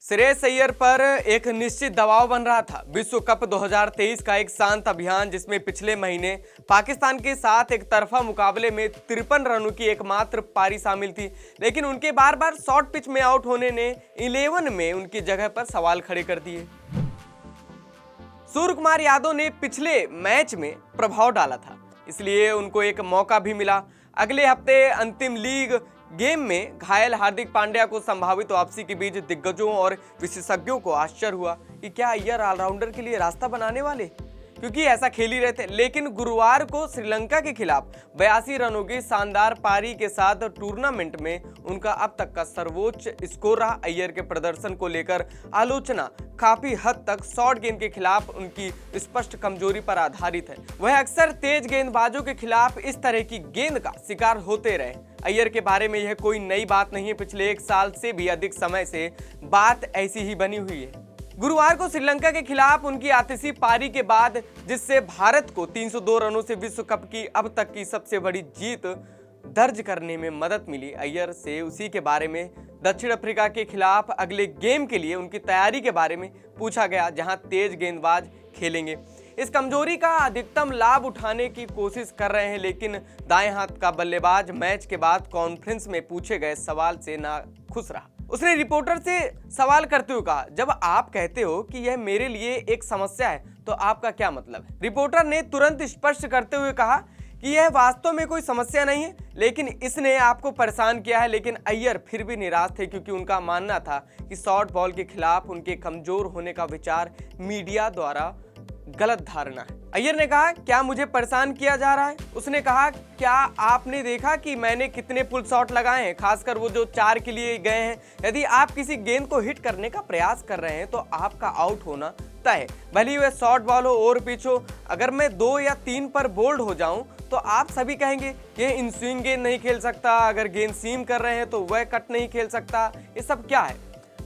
श्रेयस अय्यर पर एक निश्चित दबाव बन रहा था। विश्व कप 2023 का एक शांत अभियान जिसमें पिछले महीने पाकिस्तान के साथ एक तरफा मुकाबले में 53 रनों की एकमात्र पारी शामिल थी, लेकिन उनके बार बार शॉर्ट पिच में आउट होने ने 11 में उनकी जगह पर सवाल खड़े कर दिए। सूर्य कुमार यादव ने पिछले मैच में प्रभाव डाला था, इसलिए उनको एक मौका भी मिला। अगले हफ्ते अंतिम लीग गेम में घायल हार्दिक पांड्या को संभावित वापसी के बीच दिग्गजों और विशेषज्ञों को आश्चर्य हुआ कि क्या अय्यर ऑलराउंडर के लिए रास्ता बनाने वाले, क्योंकि ऐसा खेल ही रहे थे। लेकिन गुरुवार को श्रीलंका के खिलाफ 82 रनों की शानदार पारी के साथ टूर्नामेंट में उनका अब तक का सर्वोच्च स्कोर रहा। अय्यर के प्रदर्शन को लेकर आलोचना काफी हद तक शॉर्ट गेंद के खिलाफ उनकी स्पष्ट कमजोरी पर आधारित है। वह अक्सर तेज गेंदबाजों के खिलाफ इस तरह की गेंद का शिकार होते रहे। अय्यर के बारे में यह कोई नई बात नहीं है, पिछले 1 साल से भी अधिक समय से बात ऐसी ही बनी हुई है। गुरुवार को श्रीलंका के खिलाफ उनकी आतिशी पारी के बाद, जिससे भारत को 302 रनों से विश्व कप की अब तक की सबसे बड़ी जीत दर्ज करने में मदद मिली, अय्यर से उसी के बारे में दक्षिण अफ्रीका के खिलाफ अगले गेम के लिए उनकी तैयारी के बारे में पूछा गया, जहां तेज गेंदबाज खेलेंगे। इस कमजोरी का अधिकतम लाभ उठाने की कोशिश कर रहे हैं, लेकिन दाएं हाथ का बल्लेबाज मैच के बाद कॉन्फ्रेंस में पूछे गए सवाल से नाखुश रहा। उसने रिपोर्टर से सवाल करते हुए कहा, जब आप कहते हो कि यह मेरे लिए एक समस्या है तो आपका क्या मतलब है? रिपोर्टर ने तुरंत स्पष्ट करते हुए कहा कि यह वास्तव में कोई समस्या नहीं है, लेकिन इसने आपको परेशान किया है। लेकिन अय्यर फिर भी निराश थे, क्योंकि उनका मानना था कि शॉर्ट बॉल के खिलाफ उनके कमजोर होने का विचार मीडिया द्वारा गलत धारणा है। अय्यर ने कहा, क्या मुझे परेशान किया जा रहा है? उसने कहा, क्या आपने देखा कि मैंने कितने पुल शॉट लगाए हैं, खासकर वो जो 4 के लिए गए हैं? यदि आप किसी गेंद को हिट करने का प्रयास कर रहे हैं तो आपका आउट होना तय है, भले ही वह शॉर्ट बॉल हो, ओवर पिच हो। अगर मैं 2 या 3 पर बोल्ड हो जाऊं तो आप सभी कहेंगे यह इन स्विंग गेंद नहीं खेल सकता, अगर गेंद सीम कर रहे हैं तो वह कट नहीं खेल सकता। ये सब क्या है?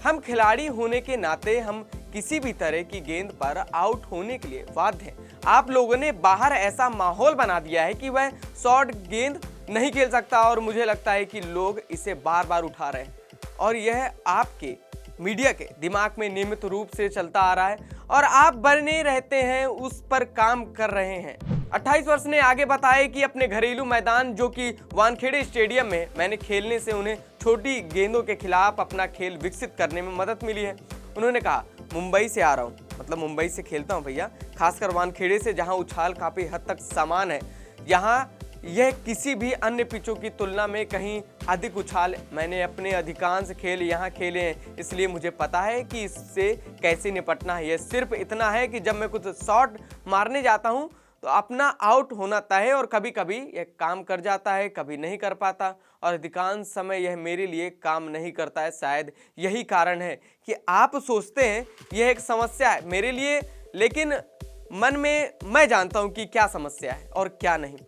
हम खिलाड़ी होने के नाते हम किसी भी तरह की गेंद पर आउट होने के लिए बाध्य हैं। आप लोगों ने बाहर ऐसा माहौल बना दिया है कि वह शॉर्ट गेंद नहीं खेल सकता, और मुझे लगता है कि लोग इसे बार बार उठा रहे हैं, और यह आपके मीडिया के दिमाग में नियमित रूप से चलता आ रहा है और आप बने रहते हैं, उस पर काम कर रहे हैं। 28 वर्ष ने आगे बताया कि अपने घरेलू मैदान जो कि वानखेड़े स्टेडियम में मैंने खेलने से उन्हें छोटी गेंदों के खिलाफ अपना खेल विकसित करने में मदद मिली है। उन्होंने कहा, मुंबई से आ रहा हूँ, मतलब मुंबई से खेलता हूँ भैया, खासकर वानखेड़े से, जहाँ उछाल काफी हद तक समान है। यहाँ यह किसी भी अन्य पिचों की तुलना में कहीं अधिक उछाल, मैंने अपने अधिकांश खेल यहाँ खेले हैं, इसलिए मुझे पता है कि इससे कैसे निपटना है। यह सिर्फ इतना है कि जब मैं कुछ शॉट मारने जाता हूँ तो अपना आउट होना तय है, और कभी कभी यह काम कर जाता है, कभी नहीं कर पाता, और अधिकांश समय यह मेरे लिए काम नहीं करता है। शायद यही कारण है कि आप सोचते हैं यह एक समस्या है मेरे लिए, लेकिन मन में मैं जानता हूं कि क्या समस्या है और क्या नहीं।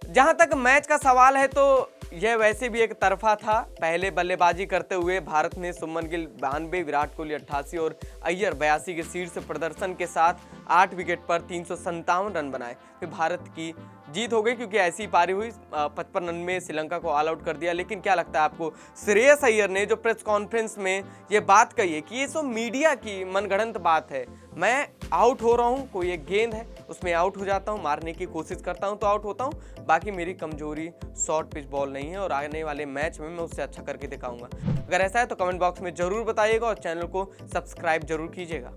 जहां तक मैच का सवाल है तो यह वैसे भी एक तरफा था। पहले बल्लेबाजी करते हुए भारत ने सुमन गिल 92, विराट कोहली 88 और अय्यर 82 के शीर्ष प्रदर्शन के साथ 8 विकेट पर 357 रन बनाए। फिर भारत की जीत हो गई, क्योंकि ऐसी पारी हुई, 55 रन में श्रीलंका को ऑल आउट कर दिया। लेकिन क्या लगता है आपको, श्रेयस अय्यर ने जो प्रेस कॉन्फ्रेंस में ये बात कही है कि ये सब मीडिया की मनगढ़ंत बात है, मैं आउट हो रहा हूँ, कोई एक गेंद है उसमें आउट हो जाता हूँ, मारने की कोशिश करता हूँ तो आउट होता हूँ, बाकी मेरी कमजोरी शॉर्ट पिच बॉल नहीं है, और आने वाले मैच में मैं उससे अच्छा करके दिखाऊंगा। अगर ऐसा है तो कमेंट बॉक्स में जरूर बताइएगा और चैनल को सब्सक्राइब जरूर कीजिएगा।